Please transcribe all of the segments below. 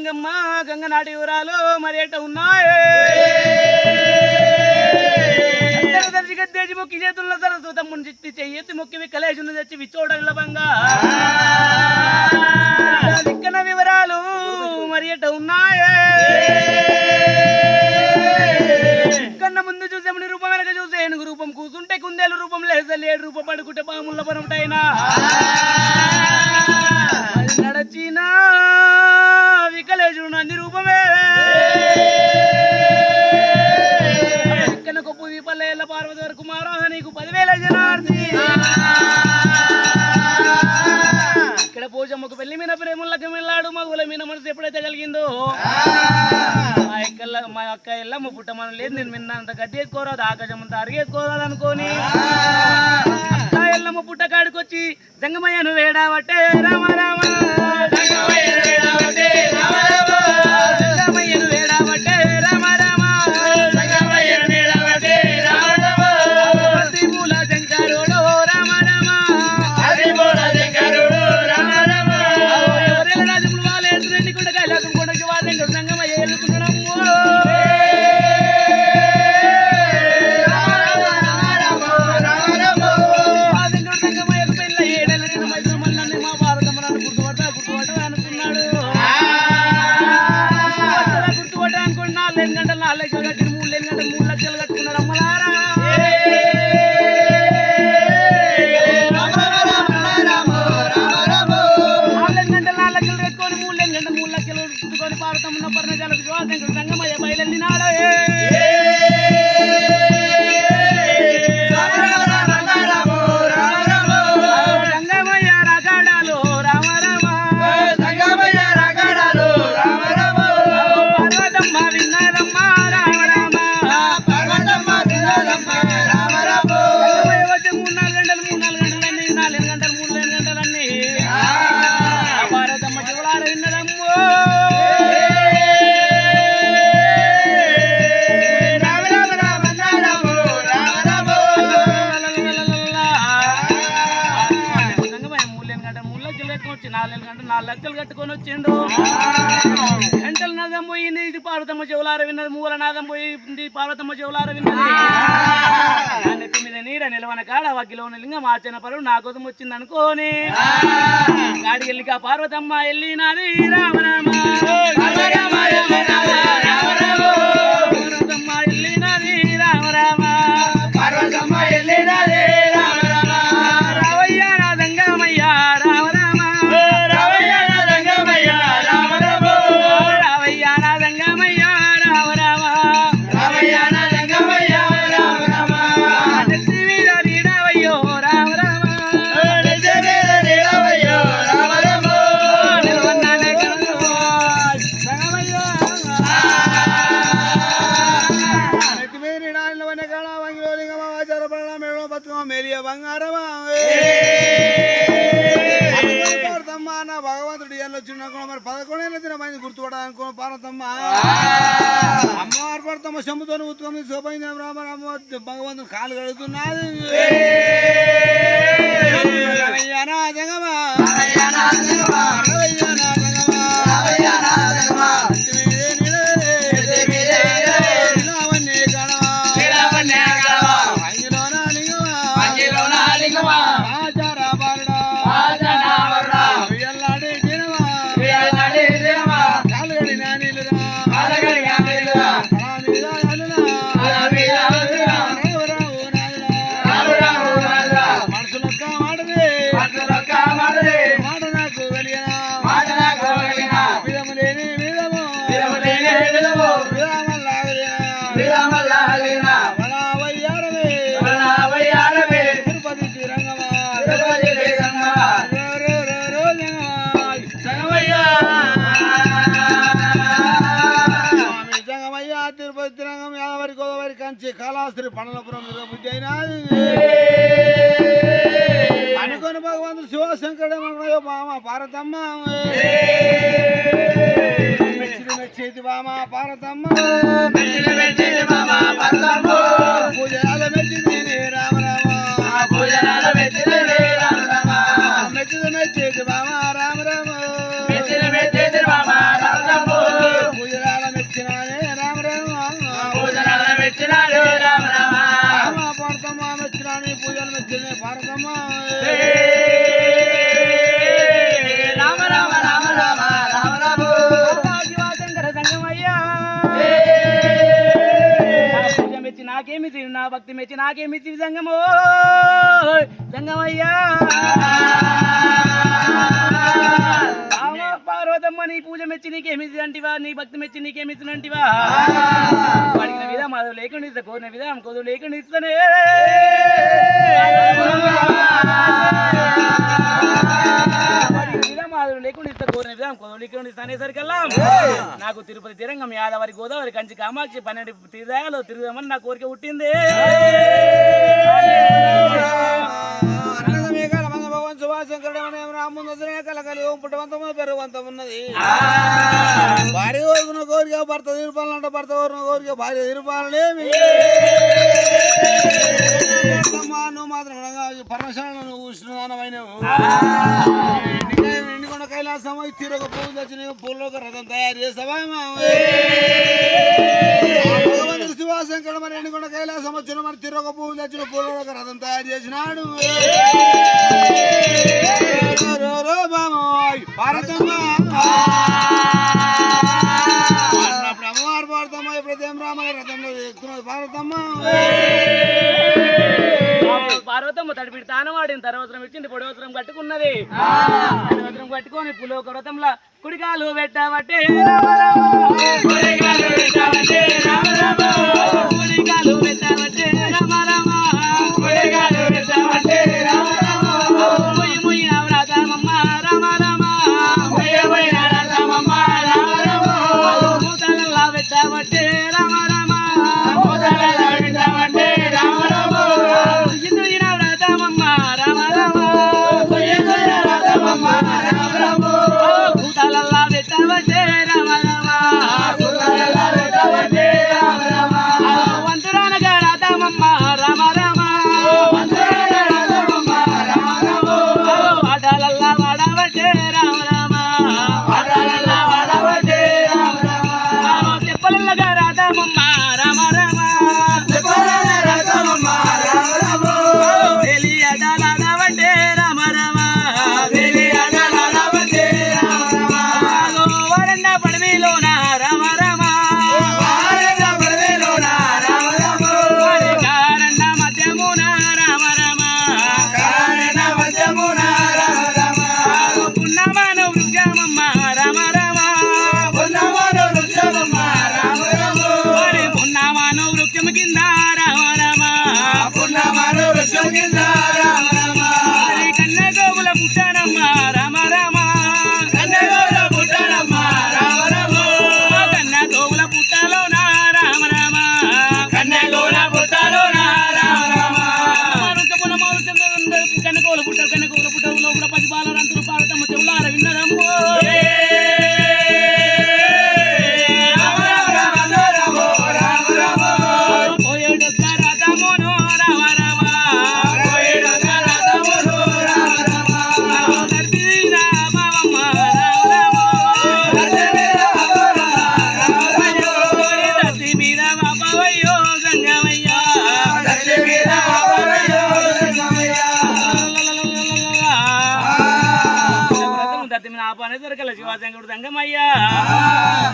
లింగమ్మ గంగనాటి ఊరాలు మరి ఎట్ట ఉన్నాయి దేశి మొక్కి చేతుల్లో సరస్సు తమ్ముని చిత్తి చెయ్యెత్తి మొక్కి విక్కలేసును తెచ్చి విచ్చోడల బంగా లిక్కన వివరాలు మరి ఎట్ట ఉన్నాయే కన్న ముందు చూసే ముని రూపం వెనక చూసే ఏనుగు రూపం కూసుంటే కుందేలు రూపం లేసే లేడు రూపం పడుకుంటే పాముల పరమటైనా నడచిన వికలేశుడు నంది రూపమే కొప్పు దీపల్లేళ్ళ పార్వతి వరకు మారా నీకు 10,000 జనార్ది ఇక్కడ పూజమ్మకు పెళ్లి మీద ప్రేములకి వెళ్ళాడు మగుల మీద మనసు ఎప్పుడైతే కలిగిందో మా అక్క ఎల్లమ్మ పుట్టమని లేదు నేను విన్నంత గడ్డి ఎత్తుకోరాదు ఆకాశమంతా అరిగేసుకోరాదు అనుకోని అక్క ఎల్లమ్మ పుట్ట కాడికొచ్చి జంగమయ్యను వేడావట్టే రామ రామ జంగమయ్యను వేడావట్టే రామ రామ జంగమయ్యను వేడావట్టే రామ రామ జంగమయ్యను వేడావట్టే రామ రామ అదిమూల శంకరుడు రామ రామ అదిమూల శంకరుడు రామ రామ ఎవరెల రాజములు వాళ్ళే ఎదురెండి కూడా కైలాసం కూడా శివాజంగడు జంగమయ్య ఎల్లుతున్నాడమ్మ సంగమయ్య బయలునాడు సంగమయ్య రగడాలు రామ రామ సంగమయ్య రగడాలు రామ రామ పర్వతమ్మ విన్నారమ్మ రామ రామ పర్వతమ్మ విన్నారమ్మ రామ రామ వచ్చి 3-4 గంటలన్నీ 4 గంటలు 3 గంటలన్నీ పర్వతమ్మ శివలార విన్నదమ్మో లెక్కలు కట్టుకొని వచ్చిండు గంటల నాదం పోయింది ఇది పార్వతమ్మ చెవులార విన్నది మూల నాదం పోయింది పార్వతమ్మ చెవులార విన్నది నెత్తి మీద నీడ నిలవన కాడ వగ్గిలో ఉన్న లింగం ఆచరణ పరువు నా కోసం వచ్చింది అనుకోని గాడికి వెళ్ళి పార్వతమ్మ వెళ్ళినది రామ రామ పార్వతమ్మ వెళ్ళినది రామ రామ పార్వతమ్మ వెళ్ళినది రామ రామ రావయ్య నా దంగమయ్య రామ రామ రావయ్య నా దంగమయ్య రామ రామ రావయ్య నా దంగమయ్య రామ రామ రావయ్య నా దంగమయ్య రామ రామ నెత్తి మీద నీడవయ్యో రామ రామ నెత్తి మీద నీడవయ్యో రామ రామ నిలవన్నానే కను దంగమయ్య నెత్తి మీద నీడవన్న కాడ వంగిలో లింగమ ఆచార పడ మేడో బతుకమ్మ మేలియ బంగారమా భగవంతుడు ఎల్లొచ్చిన మరి 11 ఏళ్ళ దిన మంది గుర్తుపడాలనుకో పార్వతమ్మ అమ్మవారు పడతమ్మ శంభుతో ఉత్తుకొని శోభైన రామ రామ భగవంతుడు కాలు కడుగుతున్నది కాళాస్త్రి పండలపురం బుద్ధి అయినా అనుకుని భగవంతుడు శివశంకరుడు మామ పార్వతమ్మ మెచ్చేది మామ పార్వతమ్మ పూజనాల మెచ్చింది రామ రామ పూజనాల మెచ్చేది మామ రామ రామ మెచ్చేది మామ రామ రామ రామ రామ రామ రామ రామ రామ శివశంకర సంగమయ్యా పూజ మెచ్చి నాకేమి తిరు నా భక్తి మెచ్చి నాకేమి తిరు సంగమో సంగమయ్యా పార్వతమ్మ నీ పూజ మెచ్చి నీకేమి అంటివా నీ భక్తి మెచ్చి నీకేమి అంటివా అడిగిన విధం అది లేకుండా ఇస్తా కోరిన విధానం కొద్దు లేకుండా ఇస్తానే లేకుండా ఇస్తా కోరిన విధానం కొద్దు లేకుండా ఇస్తానేసరికల్లా నాకు తిరుపతి తిరంగం యాదవారి గోదావరి కంచి కామాక్షి 12 తీర్థాలు తిరుగుదామని నా కోరిక పుట్టింది ఉన్నది భార్య కోరుకున్న కోరిక భర్త తీర్పాలంటే భర్త కోరిన కోరిక భార్య తీర్పాలనేమి నువ్వు మాత్రం పరమశాలను నువ్వు ఉష్ణమైనవు ఎండికొండ కైలాసం తిరగ పువ్వు తెచ్చిన పూల్లో రథం తయారు చేస్తావా భగవంతుడు శివశంకరుడు మరి ఎండికొండ కైలాసం వచ్చిన మరి తిరగ పువ్వు తెచ్చిన పూల్లో రథం తయారు చేసినాడు అన్నప్పుడు అమ్మవారు పాడతామా ఇప్పుడు ఏం రామయ్య రథంలో ఎక్కుతున్నది పార్వతమ్మ తడిపిడి తాను వాడిన తర్వసరం ఇచ్చింది పొడవసరం కట్టుకున్నది తర్వసరం కట్టుకొని పులోక వ్రతంలో కుడికాలు పెట్టబట్టే కుడికాలు పెట్టబట్టే రామ రామ కుడికాలు పెట్టబట్టే శివశంకరుడు సంగమయ్యా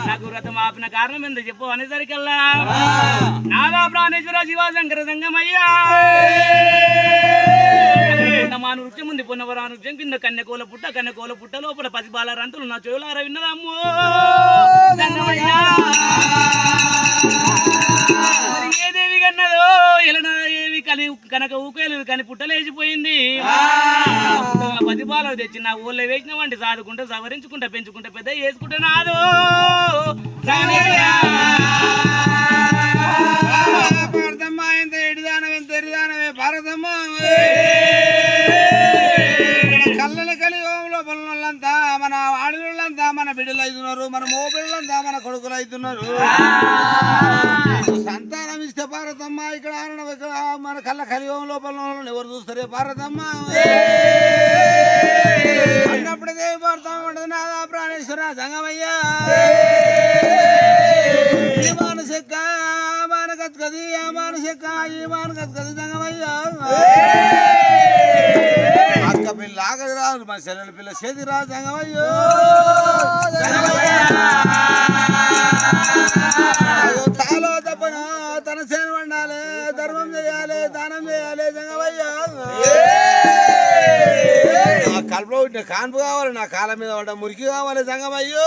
నాకు వ్రతం ఆపిన కారణం ఎందుకు చెప్పు అనేసరికల్లా నాగా ప్రాణేశ్వర శివశంకర సంగమయ్యా మాను వృక్షం ఉంది పొన్నవరాను వృక్షం కింద కన్యకోల పుట్ట లోపల 10 బాల రంతులు నా చెవులారా విన్నదమ్మో సంగమయ్యా ఏ దేవి కన్నదో ఎలనాదేవి కనక ఊకేలేదు కానీ పుట్టలేసిపోయింది 10 బాలు తెచ్చి నా ఊళ్ళో వేసిన వంటి సాదుకుంటా సవరించుకుంటా పెంచుకుంటా పెద్ద వేసుకుంటున్నాదు భారతమ్మా ఎంత ఎడిదానవే ఎంత ఎరిదానవే భారతమ్మ కళ్ళని కలిగోంలో పనులంతా మన ఆడవాళ్ళంతా మన బిడ్డలు అవుతున్నారు మన మోబిళ్ళంతా మన కొడుకులు అవుతున్నారు సంతానం ఇస్తే భారతమ్మ ఇక్కడ ఇక్కడ మన కళ్ళ కలిగోంలో పనులను ఎవరు చూస్తారే భారతమ్మ అన్నప్పుడే భారతం ఉంటుంది నాదా ప్రాణేశ్వర సంగమయ్యా ఈ మానసిక మానకది ఆ మానసిక ఈ మానకది సంగమయ్యా అక్క పిల్ల ఆగది రాదు మన చెల్లెల పిల్ల చేతి రా జంగమయ్యో తాలో తప్పన తన సేన వండాలి ధర్మం చేయాలి దానం చేయాలి జంగమయ్యో నా కడుపులో ఉంటే కాన్పు కావాలి నా కాళ్ళ మీద పడ్డ మురికి కావాలి జంగమయ్యో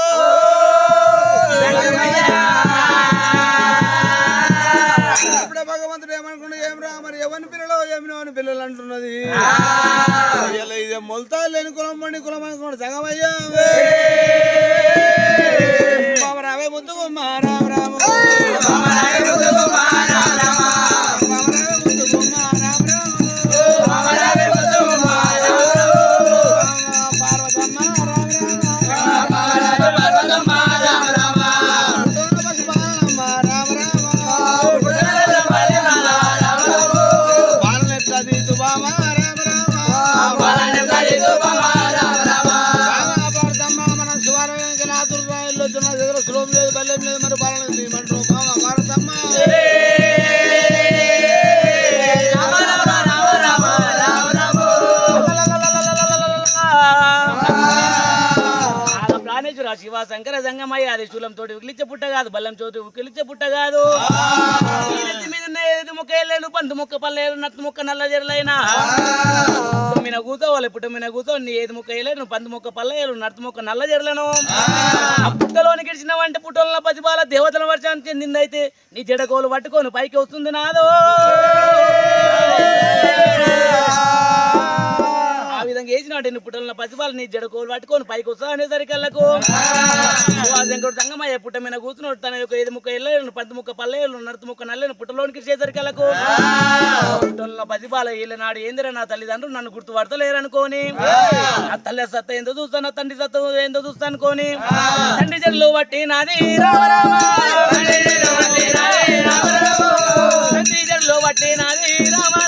అప్పుడే భగవంతుడు ఏమనుకున్నా ఏం రా మరి ఎవరి పిల్లలు ఏమినో పిల్లలు అంటున్నది ఇదే మొలతా లేని కులం పండి కులం అనుకున్నాడు జంగమయ్యా రావే ముద్దు రామ రామ శివ శంకర జంగమయ్య అది శూలం తోటి ఉకిలిచ్చే పుట్ట కాదు బల్లం చోటి ఉకిలిచ్చే పుట్ట కాదు మీద ముక్క వెళ్ళాను పందు ముక్క పల్లెలు నట్టు ముక్క నల్ల జరలైనా మీద కూతోవాలి పుట్ట మీద కూతో నీ ఏది ముక్క వెళ్ళాను పందు ముక్క పల్లెలు నట్టు ముక్క నల్ల జరలను ఆ పుట్టలోని గడిచినవంటే పుట్టలో పసిపాల దేవతల వర్షానికి చెందిందైతే నీ జడకోలు పట్టుకొని పైకి వస్తుంది నాదో ఆ విధంగా వేసినట్టు నీ పుట్టల పసిపాలు నీ జడకోలు పట్టుకొని పైకి వస్తా అనేసరికల్లకు శంకరుడు సంగమయ్య పుట్ట మీద కూర్చున్నాడు తన యొక్క ఐదు ముక్క ఎల్లు పంది ముక్క పల్లెలు నడుతు ముక్క నల్లని పుట్టలోనికి చేసరికల్లకు పుట్టల్లో పసిపాల ఏళ్ళనాడు ఏందిరా నా తల్లిదండ్రులు నన్ను గుర్తుపడతలేరనుకోని ఆ తల్లి సత్త ఏందో చూస్తాను తండ్రి సత్త ఏందో చూస్తా అనుకోని తండ్రి జల్లు బట్టి నాది తండ్రి జల్లు బట్టి నాది రామ